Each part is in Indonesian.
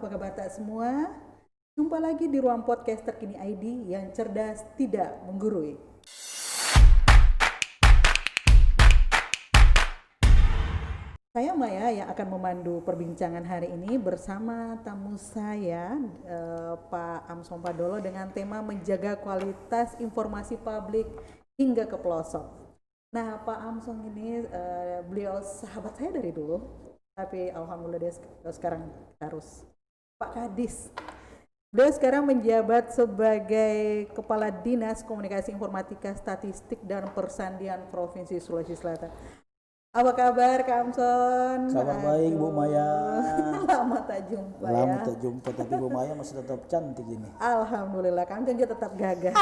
apa kabar tak semua? Jumpa lagi di ruang podcast terkini ID yang cerdas tidak menggurui. Saya Maya yang akan memandu perbincangan hari ini bersama tamu saya Pak Amson Padolo dengan tema menjaga kualitas informasi publik hingga ke pelosok. Nah, Pak Amson ini beliau sahabat saya dari dulu, tapi alhamdulillah dia sekarang harus Pak Kadis. Beliau sekarang menjabat sebagai Kepala Dinas Komunikasi Informatika Statistik dan Persandian Provinsi Sulawesi Selatan. Apa kabar Kak Amson? Kabar baik Bu Maya. Lama tak jumpa ya. Lama tak jumpa, tapi Bu Maya masih tetap cantik ini. Alhamdulillah, Kak Amson juga tetap gagah.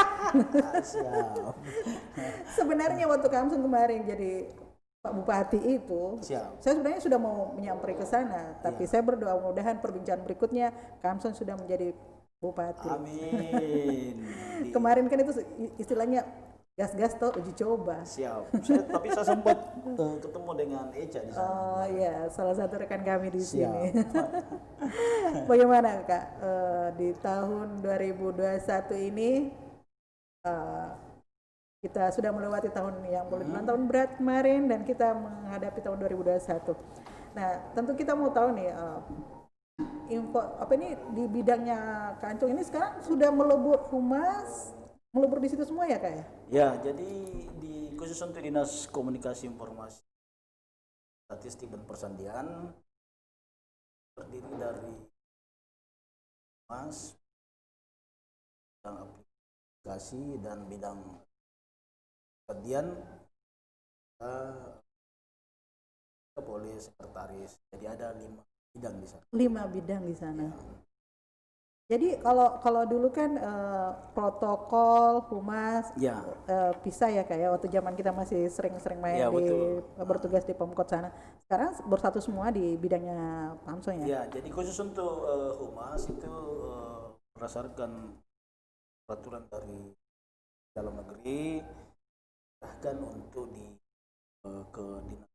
Siap. Sebenarnya waktu Kak Amson kemarin jadi Pak Bupati itu, Siap. saya sebenarnya sudah mau menyampaikan ke sana, tapi saya berdoa mudah-mudahan perbincangan berikutnya Kak Amson sudah menjadi Bupati. Amin. Kemarin kan itu istilahnya gas-gas tuh uji coba. Siap. Tapi saya sempat ketemu dengan Eca di sana. Oh iya, salah satu rekan kami di Siap. sini. Bagaimana Kak di tahun 2021 ini kita sudah melewati tahun yang boleh dibilang tahun berat kemarin dan kita menghadapi tahun 2021. Nah, tentu kita mau tahu nih info apa ini di bidangnya Kak Ancung ini sekarang sudah melebur humas, melebur di situ semua ya Kak ya? Ya, jadi khusus untuk Dinas Komunikasi Informasi Statistik dan Persandian terdiri dari humas, bidang aplikasi dan bidang persandian oleh sekretaris. Jadi ada 5 bidang di sana. 5 bidang di sana. Jadi kalau dulu kan protokol, humas, pisah ya kayak waktu zaman kita masih sering-sering main bertugas di Pemkot sana. Sekarang bersatu semua di bidangnya Pak Amson ya? Ya, jadi khusus untuk humas itu berdasarkan peraturan dari dalam negeri bahkan untuk ke dinas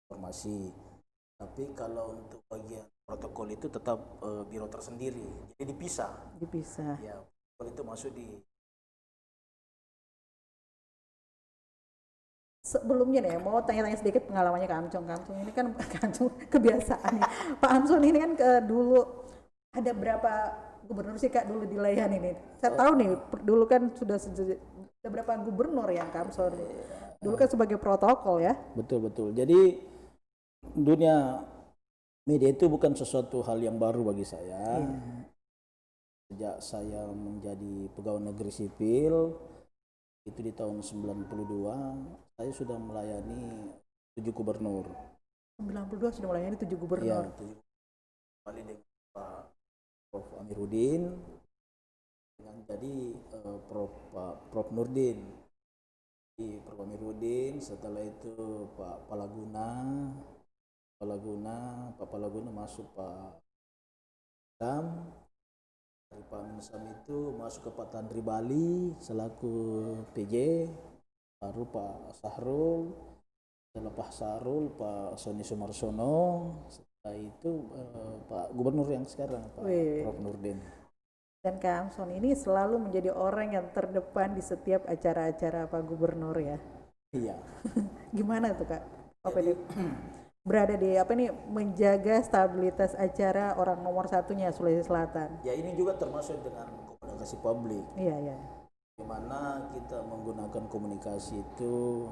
informasi. Tapi kalau untuk bagian protokol itu tetap biro tersendiri, jadi dipisah. Ya, protokol itu masuk di. Sebelumnya nih, mau tanya-tanya sedikit pengalamannya Kak Amson. Kak Amson ini kan Kak Amson kebiasaan nih. Pak Amson ini kan dulu ada berapa gubernur sih Kak dulu di Layan ini? Saya tahu nih, dulu kan sudah ada berapa gubernur yang Kak Amson dulu kan sebagai protokol ya? Betul. Jadi dunia media itu bukan sesuatu hal yang baru bagi saya. Sejak saya menjadi pegawai negeri sipil itu di tahun 92 saya sudah melayani 7 gubernur. 92 sudah melayani 7 gubernur. Iya, 7 kali dengan Pak Prof Amiruddin dengan jadi Prof Nurdin. Di Prof Amiruddin, setelah itu Pak Palaguna masuk Pak Sam, dari Pak Minsam itu masuk ke Pak Tandri Bali selaku PJ, baru Pak Sahrul, setelah Pak Sahrul Pak Soni Sumarsono, setelah itu Pak Gubernur yang sekarang Pak Prof Nurdin. Dan Kak Amson ini selalu menjadi orang yang terdepan di setiap acara-acara Pak Gubernur ya. Iya. Gimana tuh Kak? Berada di menjaga stabilitas acara orang nomor satunya Sulawesi Selatan. Ya, ini juga termasuk dengan komunikasi publik. Iya. Dimana kita menggunakan komunikasi itu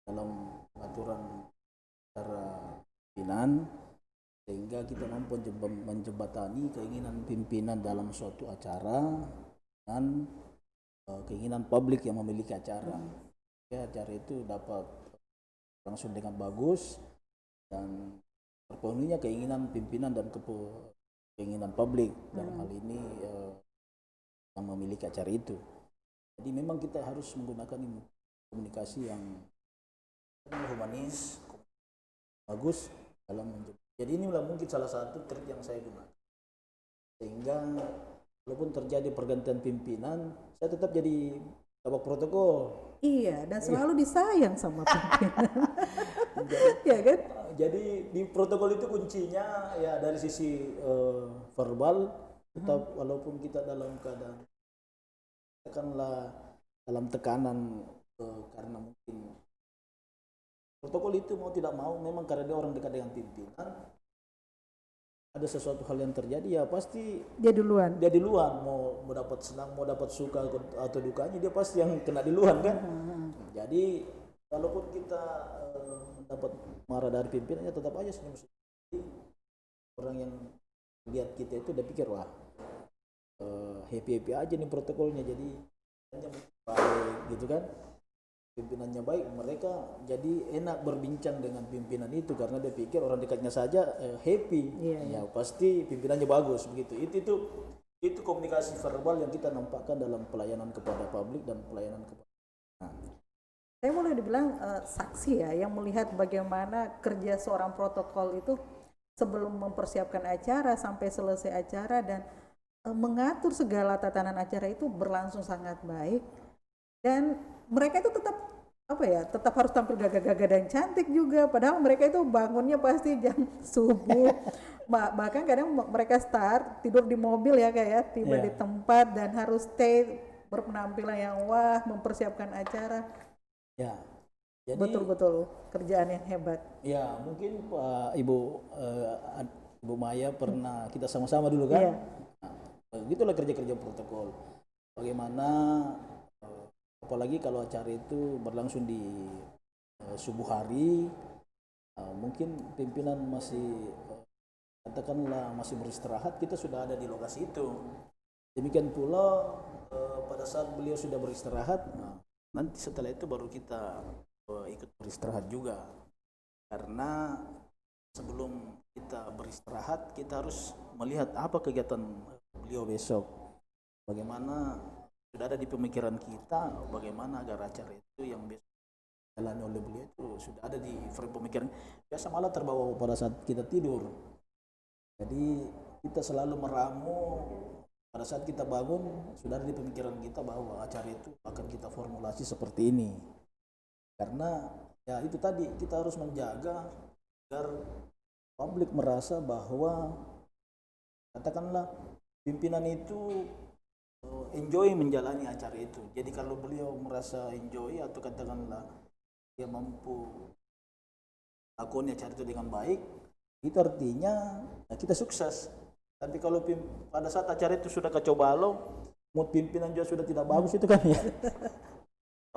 dalam aturan secara pimpinan sehingga kita mampu menjembatani keinginan pimpinan dalam suatu acara dan keinginan publik yang memiliki acara. Ya, acara itu dapat langsung dengan bagus dan terpenuhinya keinginan pimpinan dan keinginan publik dalam hal ini yang memiliki acara itu. Jadi memang kita harus menggunakan komunikasi yang humanis, bagus dalam menjembatani. Jadi inilah mungkin salah satu trik yang saya gunakan sehingga walaupun terjadi pergantian pimpinan, saya tetap jadi tabak protokol. Iya, dan selalu disayang sama pimpinan. Ya kan? Jadi di protokol itu kuncinya ya dari sisi verbal, tetap walaupun kita dalam keadaan katakanlah dalam tekanan karena mungkin protokol itu mau tidak mau memang karena dia orang dekat dengan pimpinan, ada sesuatu hal yang terjadi ya pasti Dia duluan. dia duluan, mau dapat senang mau dapat suka atau dukanya dia pasti yang kena duluan kan. Jadi walaupun kita mendapat marah dari pimpinannya tetap aja senyum. Orang yang lihat kita itu udah pikir wah happy aja nih protokolnya, jadi baik gitu kan, pimpinannya baik, mereka jadi enak berbincang dengan pimpinan itu karena dia pikir orang dekatnya saja happy. Ya pasti pimpinannya bagus begitu. Itu komunikasi verbal yang kita nampakkan dalam pelayanan kepada publik dan pelayanan kepada Saya boleh dibilang saksi ya yang melihat bagaimana kerja seorang protokol itu sebelum mempersiapkan acara sampai selesai acara dan mengatur segala tatanan acara itu berlangsung sangat baik, dan mereka itu tetap harus tampil gagah-gagah dan cantik juga, padahal mereka itu bangunnya pasti jam subuh. Bahkan kadang mereka start tidur di mobil ya kayak tiba di tempat dan harus stay berpenampilan yang wah mempersiapkan acara. ya. Jadi Betul-betul kerjaan yang hebat. ya mungkin Pak Ibu Maya pernah kita sama-sama dulu kan. Iya. Nah, begitulah kerja-kerja protokol. Bagaimana apalagi kalau acara itu berlangsung di subuh hari, mungkin pimpinan masih katakanlah masih beristirahat, kita sudah ada di lokasi itu. Demikian pula pada saat beliau sudah beristirahat, nanti setelah itu baru kita ikut beristirahat juga. Karena sebelum kita beristirahat, kita harus melihat apa kegiatan beliau besok. Bagaimana sudah ada di pemikiran kita, bagaimana agar acara itu yang besok dijalani oleh beliau itu sudah ada di frame pemikiran. Biasa malah terbawa pada saat kita tidur. Jadi kita selalu meramu pada saat kita bangun sudah ada di pemikiran kita bahwa acara itu akan kita formulasi seperti ini. Karena ya itu tadi kita harus menjaga agar publik merasa bahwa katakanlah pimpinan itu enjoy menjalani acara itu. Jadi kalau beliau merasa enjoy atau katakanlah dia mampu lakoni acara itu dengan baik, itu artinya kita sukses. Tapi kalau pada saat acara itu sudah kacau balau, mood pimpinan juga sudah tidak bagus itu kan ya.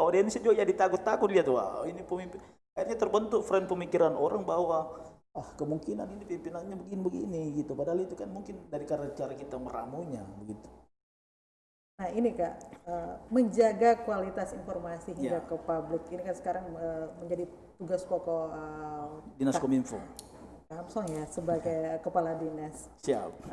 Audiens juga jadi takut-takut lihat wah ini pemimpin. Akhirnya terbentuk frame pemikiran orang bahwa kemungkinan ini pimpinannya begini-begini gitu. Padahal itu kan mungkin dari cara kita meramunya begitu. Nah ini Kak, menjaga kualitas informasi hingga ke publik ini kan sekarang menjadi tugas pokok Dinas Kominfo. Amsong ya sebagai kepala dinas. Siap.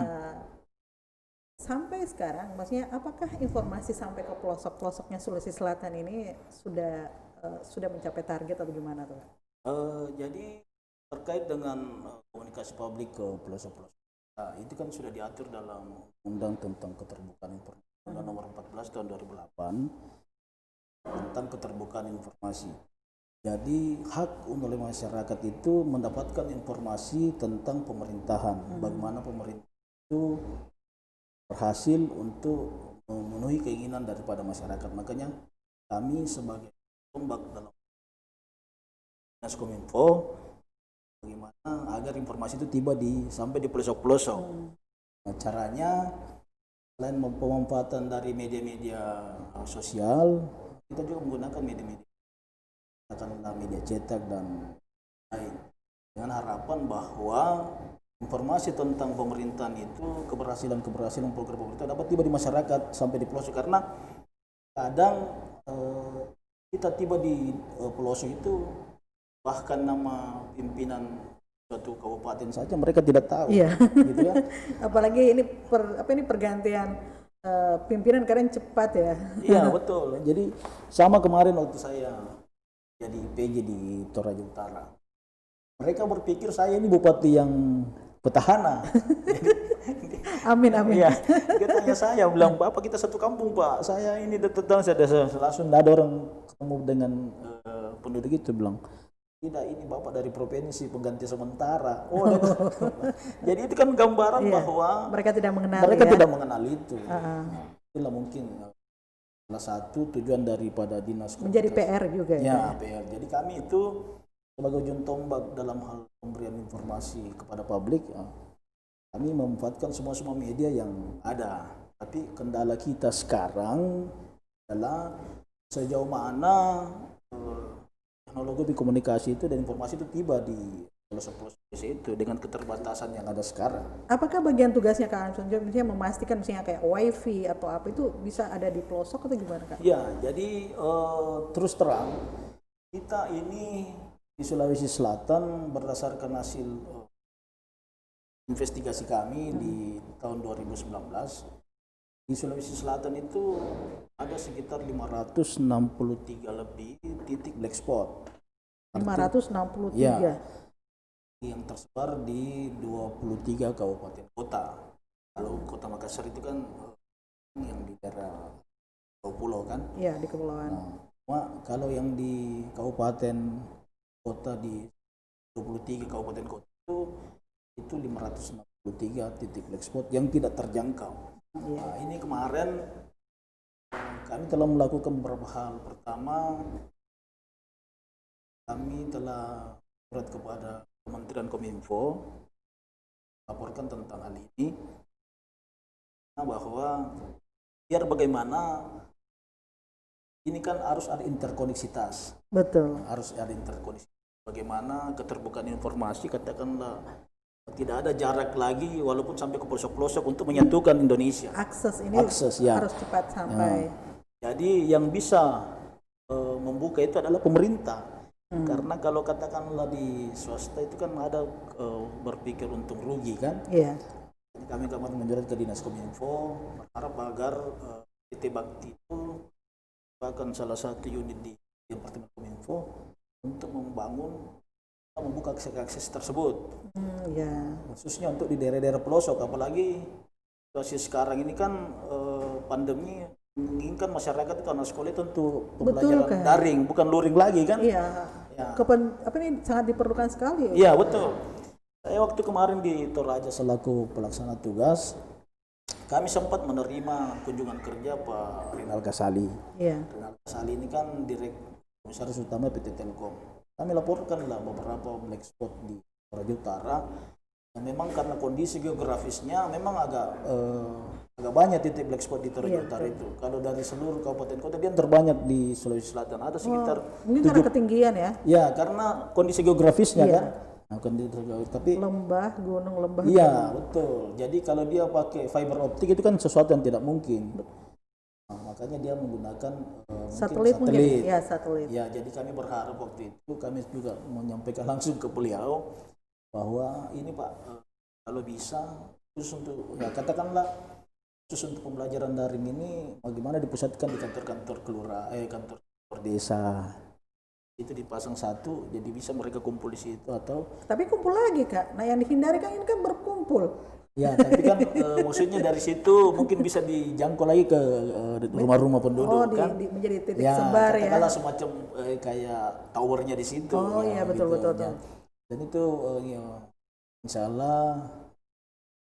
Sampai sekarang, maksudnya apakah informasi sampai ke pelosok-pelosoknya Sulawesi Selatan ini sudah mencapai target atau gimana tuh? Jadi terkait dengan komunikasi publik ke pelosok-pelosok, itu kan sudah diatur dalam Undang tentang Keterbukaan Informasi Nomor 14 tahun 2008 tentang keterbukaan informasi. Jadi hak oleh masyarakat itu mendapatkan informasi tentang pemerintahan, bagaimana pemerintah itu berhasil untuk memenuhi keinginan daripada masyarakat. Makanya kami sebagai tombak dalam Dinas Kominfo, bagaimana agar informasi itu tiba sampai di pelosok-pelosok. Nah, caranya selain pemanfaatan dari media-media sosial, kita juga menggunakan media-media katakanlah media cetak dan lain, dengan harapan bahwa informasi tentang pemerintahan itu keberhasilan program pemerintah dapat tiba di masyarakat sampai di pelosok. Karena kadang kita tiba di pelosok itu bahkan nama pimpinan suatu kabupaten saja mereka tidak tahu. Iya. Gitu kan? Apalagi ini pergantian pimpinan kadang cepat ya. Iya betul. Jadi sama kemarin waktu saya jadi PJ di Toraja Utara, mereka berpikir saya ini bupati yang petahana. Amin. Iya, dia tanya saya, bilang Bapak kita satu kampung Pak, saya ini tetangga, saya langsung ada orang ketemu dengan penduduk itu bilang tidak, ini Bapak dari provinsi pengganti sementara. Oh, jadi itu kan gambaran bahwa mereka tidak mengenal mereka ya. tidak mengenal itu. Nah, itulah mungkin salah satu tujuan daripada dinas Menjadi komunikasi. PR juga Ya, PR. Jadi kami itu sebagai ujung tombak dalam hal pemberian informasi kepada publik, kami memanfaatkan semua media yang ada. Tapi kendala kita sekarang adalah sejauh mana teknologi komunikasi itu dan informasi itu tiba di pelosok-pelosok desa itu dengan keterbatasan yang ada sekarang. Apakah bagian tugasnya Kak Amson misalnya memastikan misalnya kayak wifi atau apa itu bisa ada di pelosok atau gimana Kak? Ya, jadi terus terang kita ini di Sulawesi Selatan berdasarkan hasil investigasi kami di tahun 2019, di Sulawesi Selatan itu ada sekitar 563 lebih titik black spot. 563. Ya, yang tersebar di 23 kabupaten kota. Kalau kota Makassar itu kan yang di daerah pulau kan? Iya, di kepulauan. Nah, kalau yang di kabupaten kota di 23 kabupaten kota itu 563 titik black spot yang tidak terjangkau. Nah, ini kemarin kami telah melakukan beberapa hal. Pertama, kami telah surat kepada Kementerian Kominfo laporkan tentang hal ini, bahwa biar bagaimana ini kan harus ada interkoneksitas. Betul. Harus ada interkoneksitas. Bagaimana keterbukaan informasi, katakanlah tidak ada jarak lagi walaupun sampai ke pelosok-pelosok untuk menyatukan Indonesia. Akses ini harus cepat sampai. Jadi yang bisa membuka itu adalah pemerintah. Karena kalau katakanlah di swasta itu kan ada berpikir untung rugi kan. Iya. Kami kemarin menjurat ke Dinas Kominfo berharap agar PT Bakti itu bahkan salah satu unit di Departemen Kominfo untuk membuka akses tersebut. Khususnya untuk di daerah-daerah pelosok, apalagi situasi sekarang ini kan pandemi menginginkan masyarakat karena sekolah itu untuk pembelajaran daring, bukan luring lagi kan? Iya. Ya. Apa ini sangat diperlukan sekali. Iya, betul. Saya waktu kemarin di Toraja selaku pelaksana tugas, kami sempat menerima kunjungan kerja Pak Rinal Kasali. Iya. Rinal Kasali ini kan Direktur Komisaris Utama PT Telkom. Kami laporkanlah beberapa black spot di Toraja Utara. Nah, memang karena kondisi geografisnya memang agak banyak titik black spot di Toraja Utara itu. Kalau dari seluruh kabupaten kota dia terbanyak di Sulawesi Selatan, ada sekitar mungkin karena ketinggian ya. Ya, karena kondisi geografisnya kan. Nah, tapi lembah, gunung lembah. Iya, betul. Jadi kalau dia pakai fiber optik itu kan sesuatu yang tidak mungkin. Nah, makanya dia menggunakan satelit. Mungkin ya, satelit. Ya, jadi kami berharap waktu itu kami juga menyampaikan langsung ke beliau bahwa ini Pak, kalau bisa khusus untuk ya katakanlah khusus untuk pembelajaran daring ini bagaimana dipusatkan di kantor-kantor kantor desa. Itu dipasang satu, jadi bisa mereka kumpul di situ atau. Tapi kumpul lagi Kak. Nah, yang dihindari kan ini kan berkumpul. Ya, tapi kan maksudnya dari situ mungkin bisa dijangkau lagi ke rumah-rumah penduduk kan. Menjadi titik sebar ya. Katakanlah semacam kayak towernya di situ. Oh iya, betul. Dan itu insya Allah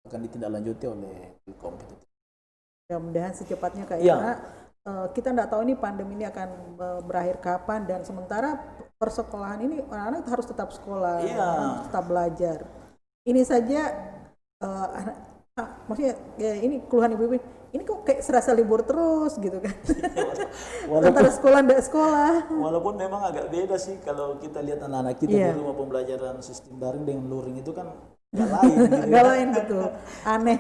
akan ditindaklanjuti oleh Telkom. Mudah-mudahan secepatnya Kak. Karena kita tidak tahu ini pandemi ini akan berakhir kapan, dan sementara persekolahan ini anak-anak harus tetap sekolah, harus tetap belajar. Ini saja maksudnya ya ini keluhan ibu-ibu, ini kok kayak serasa libur terus gitu kan. Antara sekolah dan sekolah. Walaupun memang agak beda sih kalau kita lihat anak-anak kita di rumah pembelajaran sistem daring dengan luring itu kan gak lain gitu. Gak lain betul, aneh.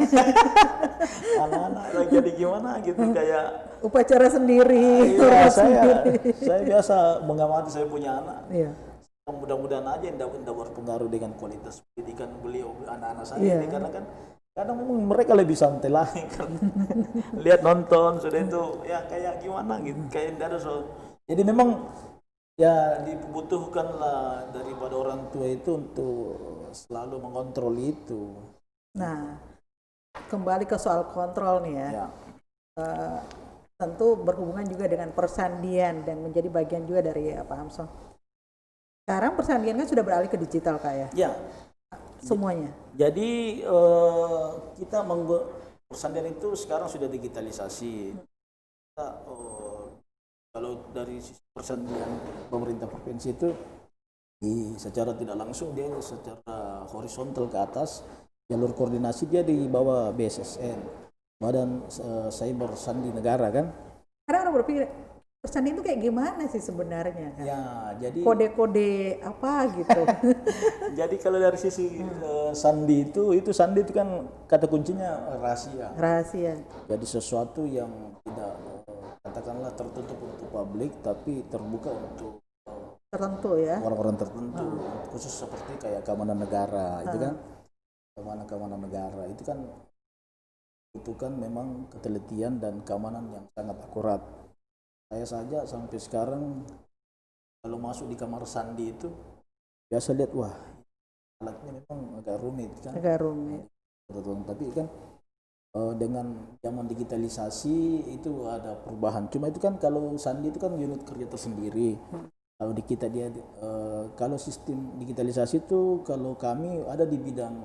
Anak-anak jadi gimana gitu, kayak upacara sendiri. Iya, saya biasa mengamati, saya punya anak. Iya. Mudah-mudahan aja tidak berpengaruh dengan kualitas pendidikan beliau anak-anak saya ini, karena kan kadang mereka lebih santai lagi kan. Lihat nonton sudah itu ya kayak gimana gitu, kayak tidak ada jadi memang ya dibutuhkanlah daripada orang tua itu untuk selalu mengontrol itu. Nah, kembali ke soal kontrol nih ya. Tentu berhubungan juga dengan persandian dan menjadi bagian juga dari Pak Amson. Sekarang persandian kan sudah beralih ke digital Kak ya, Ya, semuanya. jadi kita persandian itu sekarang sudah digitalisasi. Kita, kalau dari sisi persandian pemerintah provinsi itu secara tidak langsung dia secara horizontal ke atas, jalur koordinasi dia di bawah BSSN, Badan Cyber Sandi Negara kan. Karena orang berpikir persandian itu kayak gimana sih sebenarnya kan? Ya, jadi Kode-kode apa gitu. jadi kalau dari sisi sandi itu sandi itu kan kata kuncinya rahasia. Rahasia. Jadi sesuatu yang tidak katakanlah tertutup untuk publik tapi terbuka untuk Tertentu ya. orang-orang tertentu, khusus seperti kayak keamanan negara itu kan, keamanan negara itu kan butuhkan memang ketelitian dan keamanan yang sangat akurat. Saya saja sampai sekarang kalau masuk di kamar sandi itu biasa lihat, wah alatnya memang agak rumit kan. Agak rumit. Tapi kan dengan zaman digitalisasi itu ada perubahan. Cuma itu kan kalau sandi itu kan unit kerja tersendiri. Kalau di kita dia kalau sistem digitalisasi itu kalau kami ada di bidang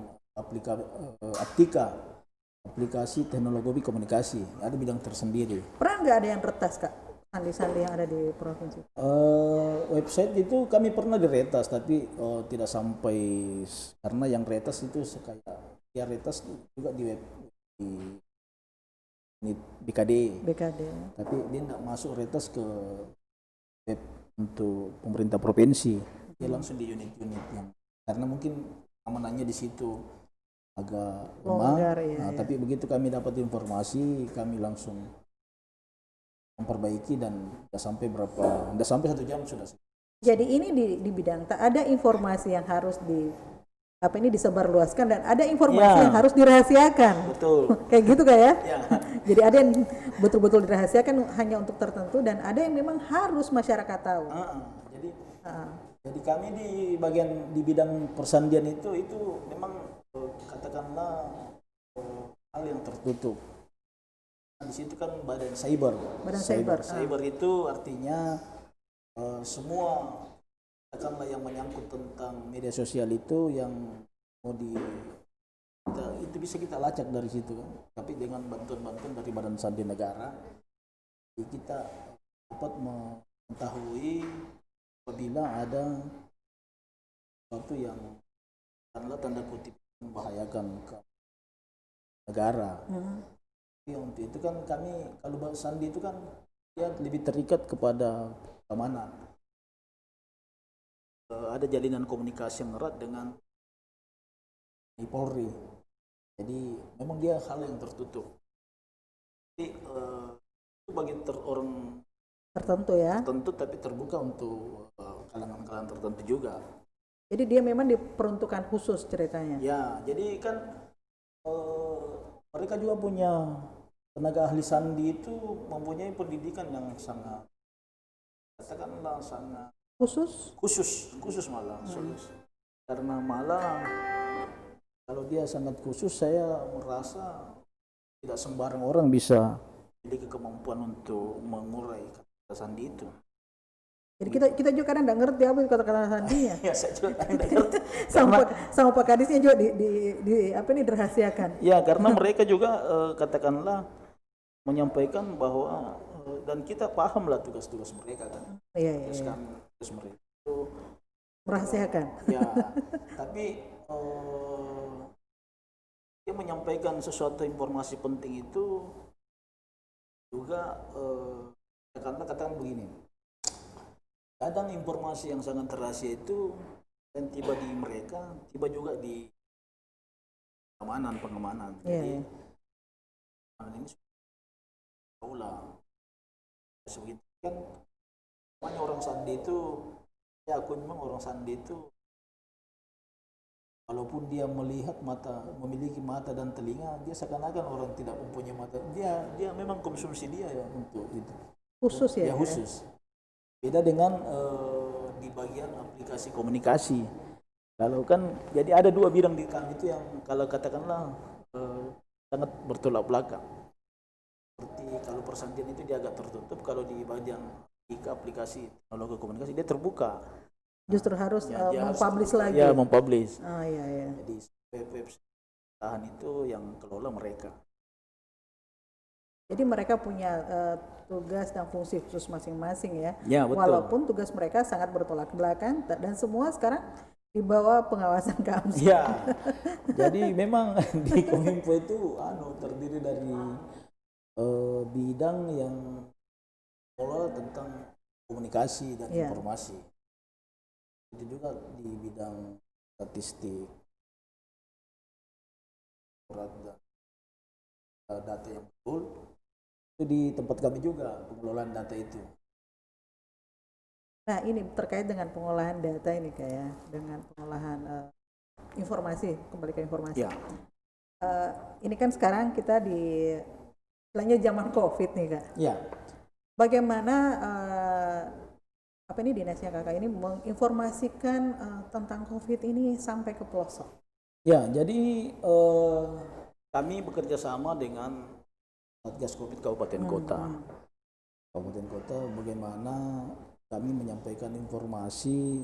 aplikasi teknologi komunikasi, ada bidang tersendiri. Pernah nggak ada yang retas Kak? Sandi-sandi yang ada di provinsi? Website itu kami pernah diretas tapi tidak sampai, karena yang retas itu kayak ya retas juga di web di BKD. Tapi dia tidak masuk retas ke web untuk pemerintah provinsi, dia langsung di unit-unit yang karena mungkin amanannya di situ agak lemah. Tapi begitu kami dapat informasi, kami langsung memperbaiki dan tidak sampai 1 jam sudah. Jadi ini di bidang ada informasi yang harus disebarluaskan dan ada informasi yang harus dirahasiakan. Betul. Kayak gitu Kak ya? Ya. Jadi ada yang betul-betul dirahasiakan hanya untuk tertentu dan ada yang memang harus masyarakat tahu. Jadi kami di bidang persandian itu memang katakanlah hal yang tertutup. Di situ kan badan cyber. Cyber itu artinya semua katakanlah yang menyangkut tentang media sosial itu yang mau itu bisa kita lacak dari situ kan. Tapi dengan bantuan dari Badan Sandi Negara kita dapat mengetahui apabila ada sesuatu yang tanda kutip membahayakan ke negara. Untuk itu kan kami kalau Bang Sandi itu kan dia lebih terikat kepada keamanan. Ada jalinan komunikasi yang erat dengan Polri. Jadi memang dia hal yang tertutup. Jadi itu bagi orang tertentu ya. Tertentu tapi terbuka untuk kalangan-kalangan tertentu juga. Jadi dia memang diperuntukkan khusus ceritanya. Ya, jadi kan mereka juga punya tenaga ahli sandi itu mempunyai pendidikan yang sangat katakanlah sangat khusus malah. Karena malah kalau dia sangat khusus, saya merasa tidak sembarang orang bisa memiliki kemampuan untuk mengurai kata sandi itu. Jadi kita juga kadang nggak ngerti apa itu kata-kata sandinya. Ya, saya juga nggak ngerti. sama Pak Kadisnya juga dirahasiakan. Ya, karena mereka juga katakanlah menyampaikan bahwa dan kita pahamlah tugas-tugas mereka kan. Tugas mereka itu merahasiakan. Ya, tapi dia menyampaikan sesuatu informasi penting itu juga karena katakan begini, kadang informasi yang sangat rahasia itu dan tiba di mereka, tiba juga di pengamanan. Jadi ini lah sebegitu kan namanya orang sandi itu, ya aku memang orang sandi itu walaupun dia memiliki mata dan telinga, dia seakan-akan orang tidak mempunyai mata. Dia memang konsumsi dia ya untuk itu. Khusus ya? Ya khusus. Beda dengan di bagian aplikasi komunikasi. Kalau kan jadi ada 2 bidang di kami itu yang kalau katakanlah sangat bertolak belakang. Seperti kalau persandian itu dia agak tertutup, kalau di bagian aplikasi teknologi komunikasi dia terbuka. Justru harus Ya, dia harus mempublish lagi. ya mempublish. Oh iya iya. Jadi website tahan itu yang kelola mereka. Jadi mereka punya tugas dan fungsi khusus masing-masing ya. Ya, betul. Walaupun tugas mereka sangat bertolak belakang dan semua sekarang di bawah pengawasan KAMSA. Ya, jadi memang di Kominfo itu terdiri dari bidang yang kelola tentang komunikasi dan Ya. informasi. Itu juga di bidang statistik, surat dan data yang betul. Itu di tempat kami juga pengelolaan data itu. Nah ini terkait dengan pengolahan data ini kayak dengan pengolahan informasi, kembali ke informasi. Ya, Ini kan sekarang kita di istilahnya zaman COVID nih Kak. ya, Bagaimana apa ini dinasnya Kakak ini menginformasikan tentang COVID ini sampai ke pelosok? ya. Jadi kami bekerja sama dengan Satgas Covid Kabupaten Kota. Kabupaten Kota, bagaimana kami menyampaikan informasi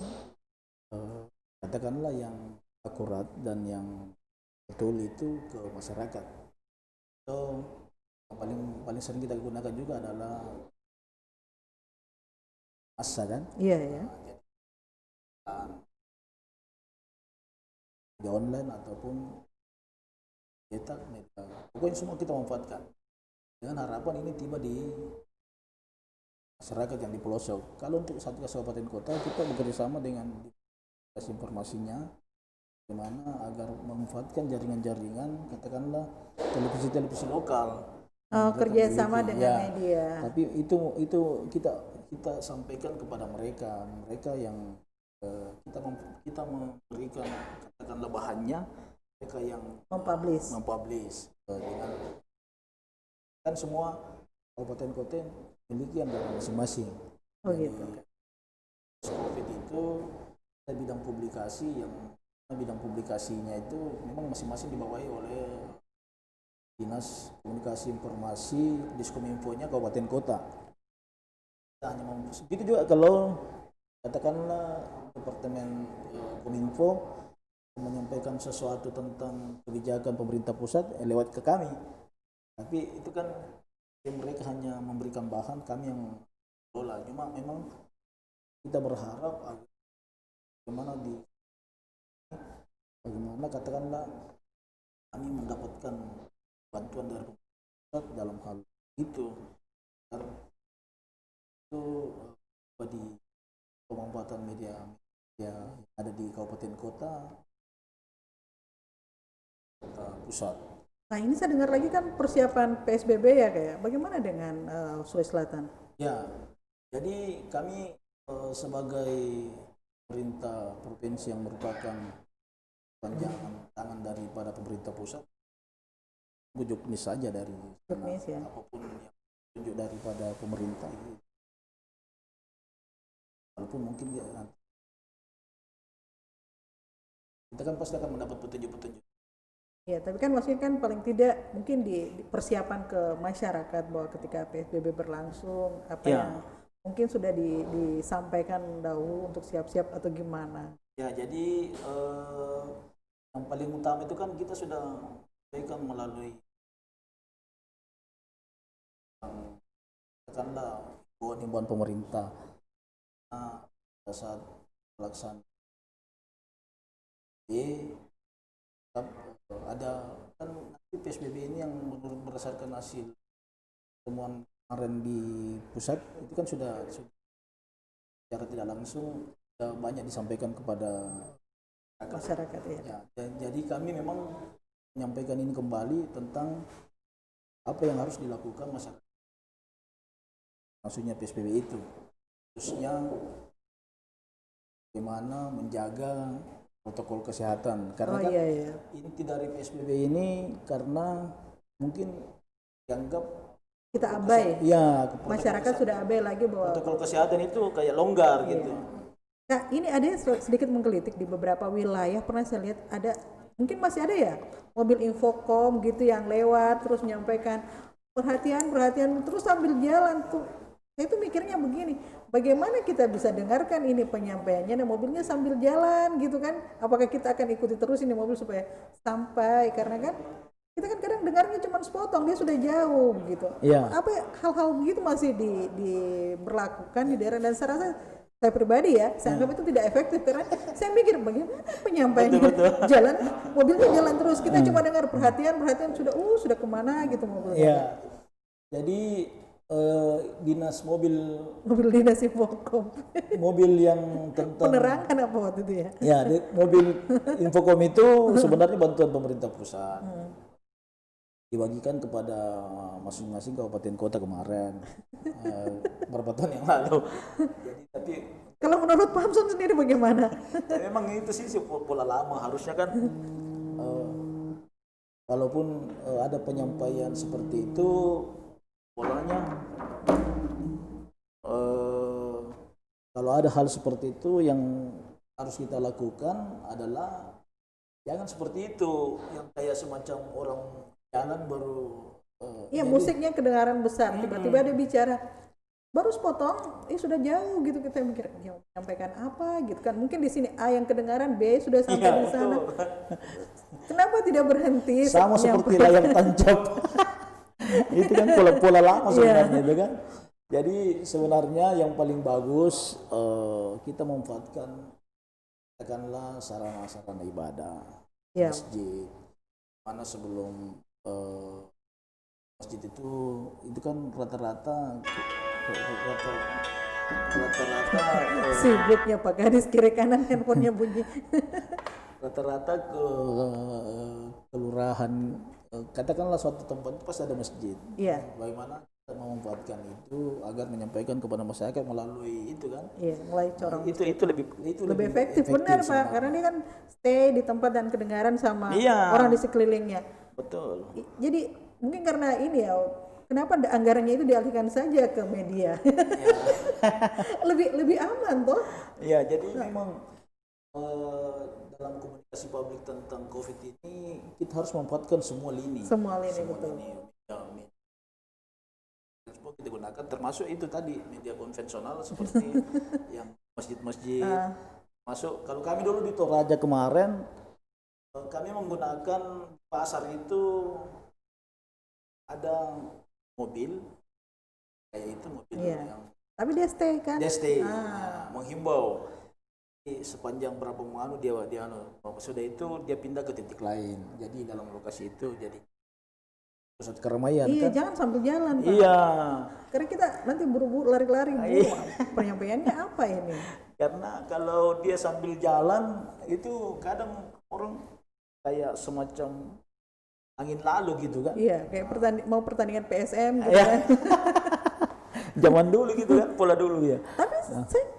katakanlah yang akurat dan yang betul itu ke masyarakat. So, yang paling sering kita gunakan juga adalah massa kan, Iya ya. di online ataupun cetak media. Pokoknya semua kita manfaatkan dengan harapan ini tiba di masyarakat yang di pelosok. Kalau untuk Satgas Kabupaten Kota kita bekerja sama dengan dinas informasinya, bagaimana agar memanfaatkan jaringan-jaringan, katakanlah televisi-televisi lokal. Kerjasama memiliki, dengan media. Tapi itu kita sampaikan kepada mereka yang kita memberikan katakanlah bahannya, mereka yang mempublish dengan kan semua kabupaten kota memiliki yang masing-masing. Oh gitu. COVID itu ada bidang publikasi yang bidang publikasinya itu memang masing-masing dibawahi oleh Dinas Komunikasi Informasi Diskominfo-nya Kabupaten Kota. Kita hanya begitu juga kalau katakanlah Departemen Kominfo menyampaikan sesuatu tentang kebijakan pemerintah pusat lewat ke kami. Tapi itu kan mereka hanya memberikan bahan, kami yang kelola. Cuma memang kita berharap bagaimana katakanlah kami mendapatkan bantuan dari pusat dalam hal itu. Itu di pemanfaatan media yang ada di kabupaten kota pusat. Nah ini saya dengar lagi kan persiapan PSBB ya kayak. Bagaimana dengan Sulawesi Selatan? Ya, jadi kami sebagai pemerintah provinsi yang merupakan panjangan tangan daripada pemerintah pusat, bujuk saja dari ya. apapun yang tunjuk daripada pemerintah itu. Walaupun mungkin kita kan pasti akan mendapat petunjuk-petunjuk. Ya, tapi kan maksudnya kan paling tidak mungkin di persiapan ke masyarakat bahwa ketika PSBB berlangsung apa yang mungkin sudah disampaikan dahulu untuk siap-siap atau gimana? Ya, jadi yang paling utama itu kan kita sudah sampaikan melalui katakanlah himbauan pemerintah pada saat pelaksanaan ada kan nanti PSBB ini yang berdasarkan hasil temuan kemarin di pusat itu kan sudah secara tidak langsung sudah banyak disampaikan kepada masyarakat ya. Jadi kami memang menyampaikan ini kembali tentang apa yang harus dilakukan masyarakat maksudnya PSBB itu, khususnya bagaimana menjaga protokol kesehatan karena inti dari PSBB ini karena mungkin dianggap kita abai. Ya, masyarakat sudah abai lagi bahwa protokol kesehatan itu kayak longgar gitu. Nah, ini ada sedikit menggelitik di beberapa wilayah pernah saya lihat ada mungkin masih ada ya mobil infokom gitu yang lewat terus menyampaikan perhatian terus sambil jalan tuh Saya tuh mikirnya begini, bagaimana kita bisa dengarkan ini penyampaiannya dan mobilnya sambil jalan gitu kan? Apakah kita akan ikuti terus ini mobil supaya sampai? Karena kan kita kan kadang dengarnya cuma sepotong, dia sudah jauh gitu. Iya. Apa hal-hal begitu masih diberlakukan di daerah, dan saya rasa saya pribadi ya, saya anggap itu tidak efektif karena saya mikir bagaimana penyampaiannya jalan, mobilnya jalan terus, kita cuma dengar perhatian sudah kemana gitu mobilnya. Iya. Jadi dinas mobil Mobil dinas Infocom. mobil yang tentang Penerangan apa waktu itu ya? ya mobil Infocom itu sebenarnya bantuan pemerintah pusat dibagikan kepada masing-masing kabupaten kota kemarin beberapa tahun yang lalu. Jadi tapi Kalau menurut Pak Hamson sendiri bagaimana? memang itu sih pola lama, harusnya kan walaupun ada penyampaian seperti itu, polanya kalau ada hal seperti itu yang harus kita lakukan adalah jangan seperti itu yang kayak semacam orang jalan baru Iya, musiknya kedengaran besar, tiba-tiba dia bicara baru sepotong, sudah jauh gitu, kita mikir ya menyampaikan apa gitu kan, mungkin di sini A yang kedengaran, B sudah sampai di sana. Kenapa tidak berhenti? sama seperti layar tancap. Itu kan pola-pola lama sebenarnya itu kan. Jadi sebenarnya yang paling bagus kita memanfaatkan katakanlah sarana-sarana ibadah, Ya. masjid. Mana sebelum masjid itu kan rata-rata Sibuknya Pak Gadis, kiri kanan handphonenya bunyi. rata-rata ke kelurahan katakanlah suatu tempat itu pasti ada masjid. Iya. Bagaimana kita memanfaatkan itu agar menyampaikan kepada masyarakat melalui itu kan? Iya, mulai corong. Itu Lebih efektif, benar Pak, sebenarnya. karena dia kan stay di tempat dan kedengaran sama Iya. orang di sekelilingnya. Betul. Jadi mungkin karena ini ya, kenapa anggarannya itu dialihkan saja ke media? lebih aman toh? Ya, jadi memang dalam komunikasi publik tentang COVID ini kita harus memanfaatkan semua lini. Semua lini, betul. Lini. Ya, semua kita gunakan, termasuk itu tadi media konvensional seperti yang masjid-masjid. Masuk kalau kami dulu di Toraja kemarin kami menggunakan pasar itu ada mobil kayak itu mobil yang tapi dia stay kan? dia stay menghimbau sepanjang berapa menganu dia sudah itu dia pindah ke titik lain, jadi dalam lokasi itu jadi pusat keramaian kan. Jangan sambil jalan Pak. Iya, Karena kita nanti buru-buru lari-lari penyampaiannya apa ini? karena kalau dia sambil jalan itu kadang orang kayak semacam angin lalu gitu kan. Iya, kayak mau pertandingan PSM gitu kan. Zaman dulu gitu kan, pola dulu ya. Tapi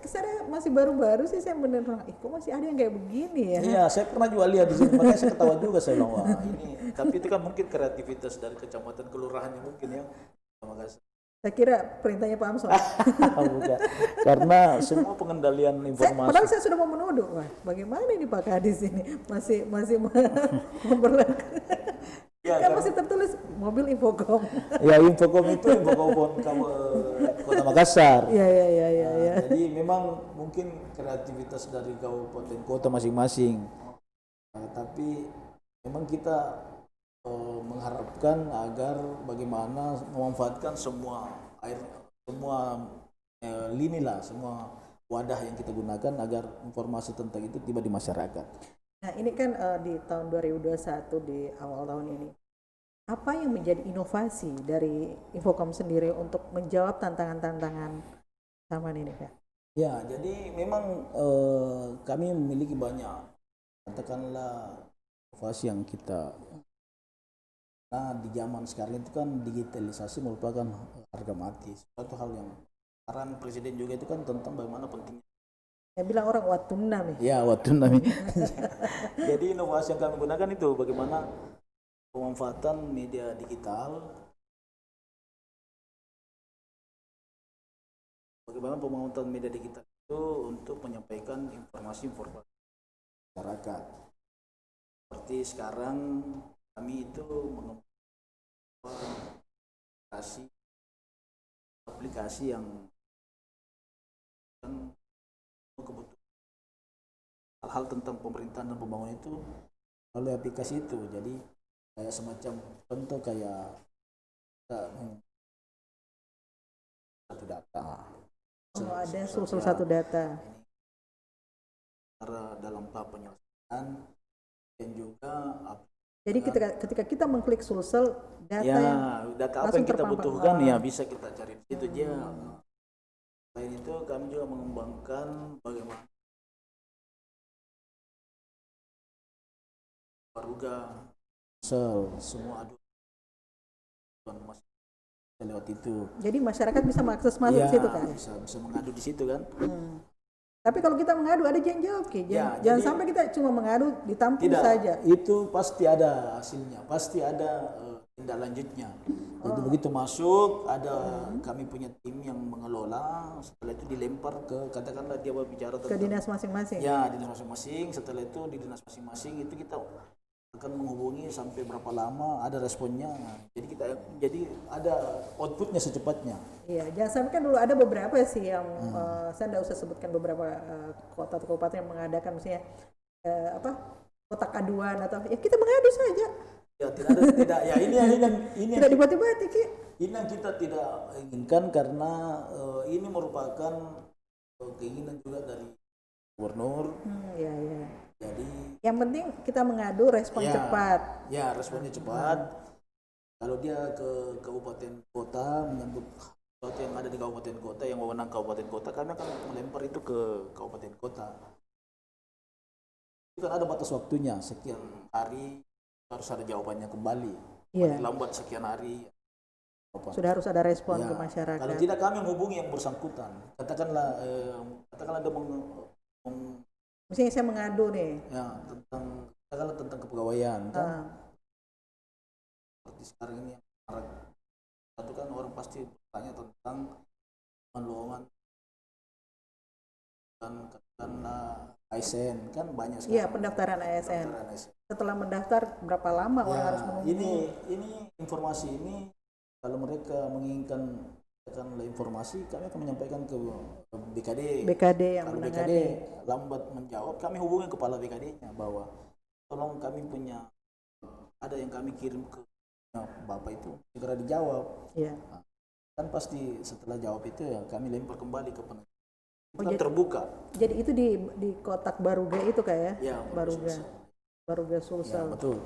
saya masih baru-baru sih saya beneran, kok masih ada yang kayak begini ya? Iya, saya pernah juga lihat di sini, makanya saya ketawa juga, saya bilang wah ini. Tapi itu kan mungkin kreativitas dari kecamatan kelurahannya mungkin ya. Terima kasih. Saya kira perintahnya Pak Amson. Bukan. Karena semua pengendalian informasi. Padahal saya sudah mau menuduh, wah bagaimana ini Pak Kadis ini masih memperlakukan. Ya, Kan masih tertulis mobil Infocom. Ya, Infocom itu Infocom Kota Makassar. Iya. Jadi memang mungkin kreativitas dari kabupaten kota masing-masing. Tapi memang kita mengharapkan agar bagaimana memanfaatkan semua lini lah, semua wadah yang kita gunakan agar informasi tentang itu tiba di masyarakat. Nah ini kan di tahun 2021 di awal tahun ini, apa yang menjadi inovasi dari Infocom sendiri untuk menjawab tantangan-tantangan zaman ini Kak? Ya, jadi memang kami memiliki banyak katakanlah inovasi yang kita. Nah, di zaman sekarang itu kan digitalisasi merupakan harga mati. Suatu hal yang arahan presiden juga itu kan tentang bagaimana pentingnya. Yang bilang orang watuna nih. Ya, waktu nami. Jadi inovasi yang kami gunakan itu bagaimana pemanfaatan media digital. Bagaimana pemanfaatan media digital itu untuk menyampaikan informasi-informasi masyarakat. Seperti sekarang kami itu mengembangkan aplikasi aplikasi yang kan kebutuhan hal-hal tentang pemerintahan dan pembangunan itu melalui aplikasi itu. Jadi kayak semacam contoh kayak kita satu data. Oh, ada Sulsel satu data. Cara dalam tahap penyelesaian dan juga Jadi ketika kita mengklik Sulsel, data ya yang data apa langsung yang kita terpampang. butuhkan ya bisa kita cari di situ dia. Selain itu kami juga mengembangkan bagaimana Baruga semua aduan masih lewat itu. Jadi masyarakat bisa mengakses masuk Ya, situ kan? bisa mengadu di situ kan. Tapi kalau kita mengadu ada yang jawab, Ki. Ya, Jangan jadi- sampai kita cuma mengadu ditampung Tidak, saja. itu pasti ada hasilnya, pasti ada tindak lanjutnya. Jadi begitu masuk, ada kami punya tim yang mengelola. Setelah itu dilempar ke katakanlah dia berbicara Ke tentang dinas masing-masing. ya dinas masing-masing. Setelah itu di dinas masing-masing itu kita akan menghubungi sampai berapa lama ada responnya. Jadi ada outputnya secepatnya. Iya, jangan sampai kan dulu ada beberapa sih yang saya tidak usah sebutkan beberapa kota atau kabupaten yang mengadakan misalnya kotak aduan atau ya kita mengadu saja. Ya tidak ya ini Tidak dibuat-buat, Ki. ini yang kita tidak inginkan karena ini merupakan keinginan juga dari gubernur. Iya, iya. Jadi Yang penting kita mengadu respon cepat. ya responnya cepat. Kalau dia ke kabupaten kota menyambut sesuatu yang ada di kabupaten kota yang wewenang kabupaten kota, kami akan melempar itu ke kabupaten kota. Itu kan ada batas waktunya sekian hari harus ada jawabannya kembali. Iya. Lambat sekian hari. Sudah harus ada respon Ya, ke masyarakat. kalau tidak kami menghubungi yang bersangkutan. Katakanlah dia Misalnya saya mengadu nih. ya katakanlah tentang kepegawaian kan. Seperti sekarang ini yang marak. Satu kan orang pasti bertanya tentang lowongan dan katakanlah ASN kan banyak sekali. Iya, pendaftaran ASN. Setelah mendaftar berapa lama orang harus menunggu? Ini informasi ini kalau mereka menginginkan informasi kami akan menyampaikan ke BKD yang kalau BKD menangani. lambat menjawab kami hubungi kepala BKD-nya bahwa tolong kami punya ada yang kami kirim ke Bapak itu segera dijawab. Iya. Kan pasti setelah jawab itu ya kami lempar kembali ke penegak. Kan terbuka. Jadi itu di kotak Baruga itu kayak ya? Ya, Baruga Sulsel. Ya, betul.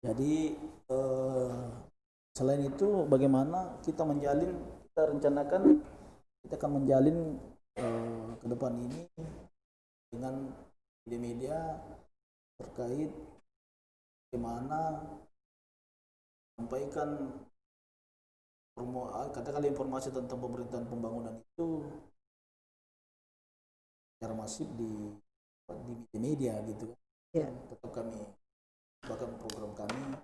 Jadi selain itu bagaimana kita rencanakan kita akan menjalin ke depan ini dengan media-media terkait bagaimana sampaikan katakanlah informasi tentang pemerintahan pembangunan itu secara masif di media gitu. Ya. Tetap kami bahkan program kami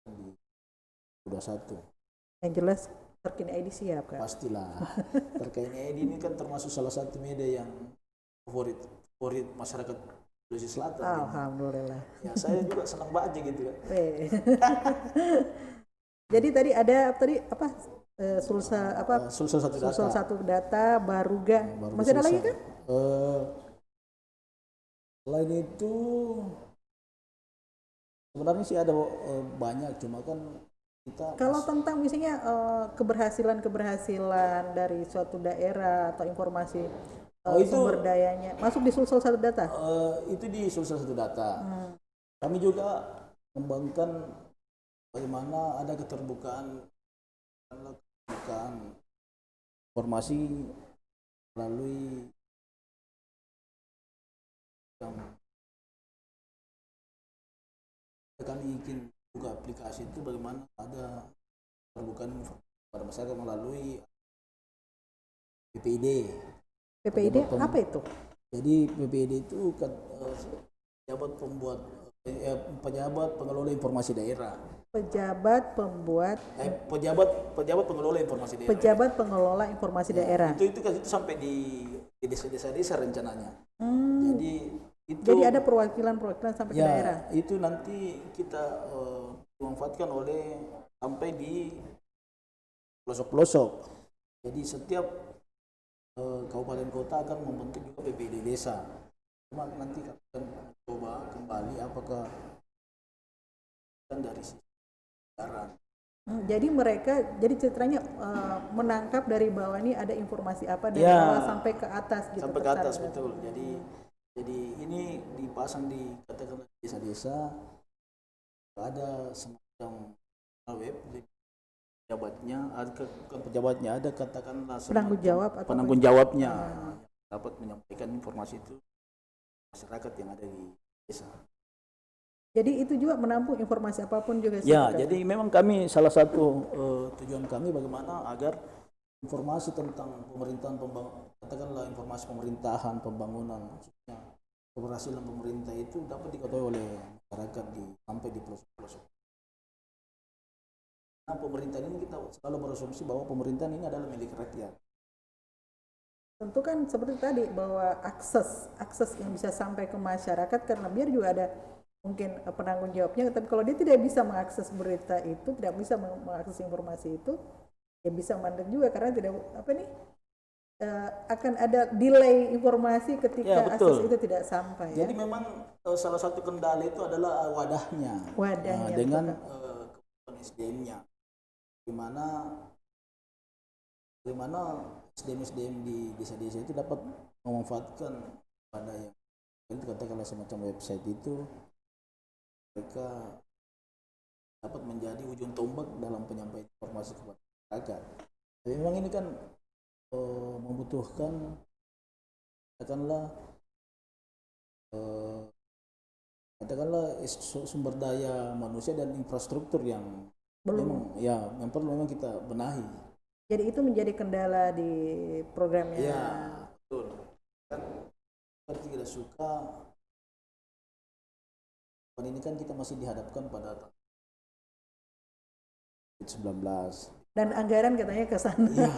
di 21. Yang jelas Terkini ID siap kan? Pastilah. Terkini ID ini kan termasuk salah satu media yang favorit masyarakat Sulawesi Selatan. Alhamdulillah. Ya saya juga senang baca gitu kan. Jadi tadi ada Sulsel satu data Baruga. Masih ada lagi kan? Selain itu sebenarnya sih ada banyak, cuma kan kita kalau tentang misalnya keberhasilan dari suatu daerah atau informasi sumber dayanya masuk di Sulsel satu data? Itu di Sulsel satu data. Kami juga mengembangkan bagaimana ada keterbukaan informasi melalui kami ingin buka aplikasi itu bagaimana ada keterbukaan pada masyarakat melalui PPID. PPID apa itu? Jadi PPID itu pejabat pengelola informasi daerah. Pejabat pengelola informasi daerah. Pejabat pengelola informasi daerah. Itu sampai di desa-desa rencananya. Jadi ada perwakilan sampai ke daerah. Itu nanti kita dimanfaatkan sampai di pelosok-pelosok. Jadi setiap kabupaten kota akan membentuk juga PPD desa. Cuma nanti akan coba kembali apakah kan dari sisi anggaran. Jadi mereka, jadi ceritanya menangkap dari bawah ini ada informasi apa dari Ya, bawah sampai ke atas gitu. sampai ke pesan. atas betul. Jadi ini dipasang di katakanlah desa-desa, ada semacam web pejabatnya, bukan pejabatnya, ada katakanlah Penanggung jawab atau penanggung jawabnya dapat menyampaikan informasi itu masyarakat yang ada di desa. Jadi itu juga menampung informasi apapun juga. Ya, jadi memang kami salah satu tujuan kami bagaimana agar informasi tentang pemerintahan katakanlah informasi pemerintahan pembangunan khususnya keberhasilan pemerintah itu dapat diketahui oleh masyarakat sampai di pelosok-pelosok. Nah, pemerintahan ini kita selalu berasumsi bahwa pemerintahan ini adalah milik rakyat. Tentu kan seperti tadi bahwa akses yang bisa sampai ke masyarakat, karena biar juga ada mungkin penanggung jawabnya, tapi kalau dia tidak bisa mengakses berita itu, tidak bisa mengakses informasi itu, ya bisa mandek juga karena tidak akan ada delay informasi ketika akses itu tidak sampai. Jadi memang salah satu kendala itu adalah wadahnya dengan SDM-nya, bagaimana SDM di desa-desa itu dapat memanfaatkan pada yang itu katakanlah semacam website itu, mereka dapat menjadi ujung tombak dalam penyampaian informasi kepada masyarakat. Tapi memang ini kan membutuhkan katakanlah sumber daya manusia dan infrastruktur yang memang kita benahi. Jadi itu menjadi kendala di programnya. Ya, betul. Kan kita tidak suka ini kan kita masih dihadapkan pada COVID-19 dan anggaran katanya ke sana. Ya,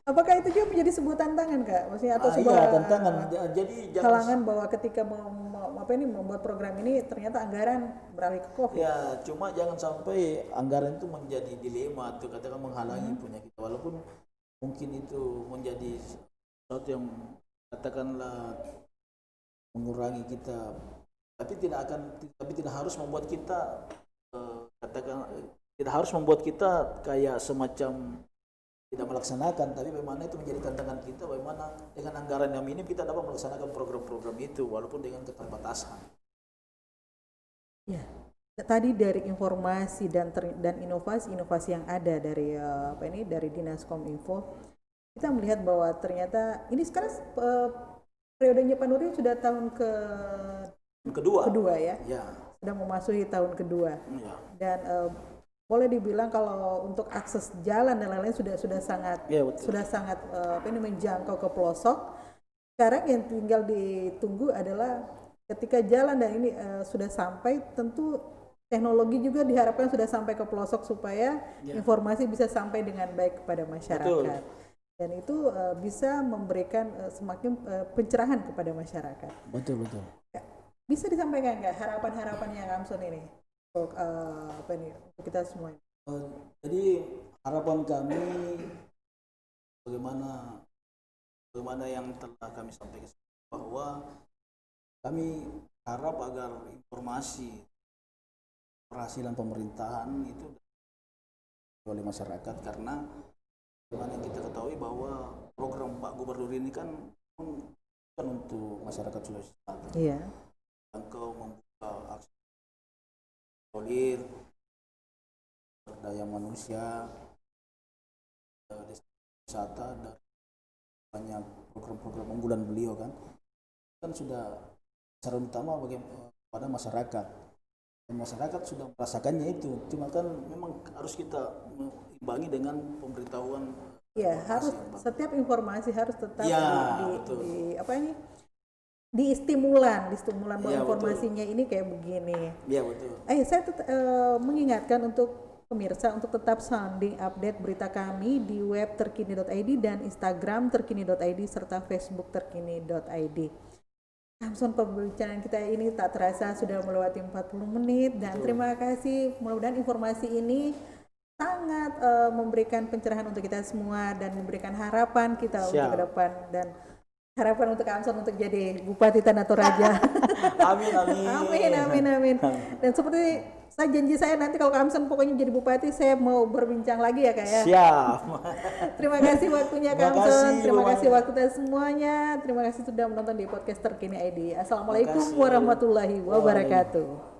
apakah itu juga menjadi sebuah tantangan, Kak? Maksudnya atau sebuah tantangan. Jadi halangan bahwa ketika membuat program ini ternyata anggaran beralih ke COVID. Ya, cuma jangan sampai anggaran itu menjadi dilema atau katakan menghalangi punya kita, walaupun mungkin itu menjadi sesuatu yang katakanlah mengurangi kita, tapi tidak harus membuat kita tidak harus membuat kita kayak semacam tidak melaksanakan, tapi bagaimana itu menjadi tantangan kita, bagaimana dengan anggaran yang minim kita dapat melaksanakan program-program itu walaupun dengan keterbatasan. Ya, tadi dari informasi dan inovasi yang ada dari dari Dinas Kominfo, kita melihat bahwa ternyata ini sekarang periodenya Pak Nuril sudah tahun kedua ya, sudah memasuki tahun kedua, dan boleh dibilang kalau untuk akses jalan dan lain-lain sudah sangat menjangkau ke pelosok. Sekarang yang tinggal ditunggu adalah ketika jalan dan ini sudah sampai, tentu teknologi juga diharapkan sudah sampai ke pelosok supaya informasi bisa sampai dengan baik kepada masyarakat. Dan itu bisa memberikan semakin pencerahan kepada masyarakat. Betul. Ya, bisa disampaikan nggak harapan-harapannya Kamson ini untuk untuk kita semua? Jadi harapan kami bagaimana yang telah kami sampaikan, bahwa kami harap agar informasi keberhasilan pemerintahan itu oleh masyarakat, karena bagaimana yang kita ketahui bahwa program Pak Gubernur ini kan bukan untuk masyarakat Sulawesi Selatan. Iya. Engkau membuka akses tolir, daya manusia, wisata, dan banyak program-program unggulan beliau kan sudah secara utama pada masyarakat, dan masyarakat sudah merasakannya itu. Cuma kan memang harus kita imbangi dengan pemberitahuan. Ya, harus setiap informasi harus tetap distimulan bahwa informasinya ini kayak begini. Iya, betul. Saya mengingatkan untuk pemirsa untuk tetap sounding update berita kami di web terkini.id dan Instagram terkini.id serta Facebook terkini.id. Kamson, pembicaraan kita ini tak terasa sudah melewati 40 menit dan terima kasih. Mudah-mudahan informasi ini sangat sangat memberikan pencerahan untuk kita semua dan memberikan harapan kita untuk ke depan dan harapan untuk Kak Amson untuk jadi Bupati Tanah Toraja. Amin, amin. Amin, amin, amin. Dan seperti janji saya nanti kalau Kak Amson pokoknya jadi Bupati, saya mau berbincang lagi ya Kak ya. Siap. Terima kasih waktunya Kak Amson. Terima kasih waktu kita semuanya. Terima kasih sudah menonton di podcast Terkini ID. Assalamualaikum warahmatullahi wabarakatuh.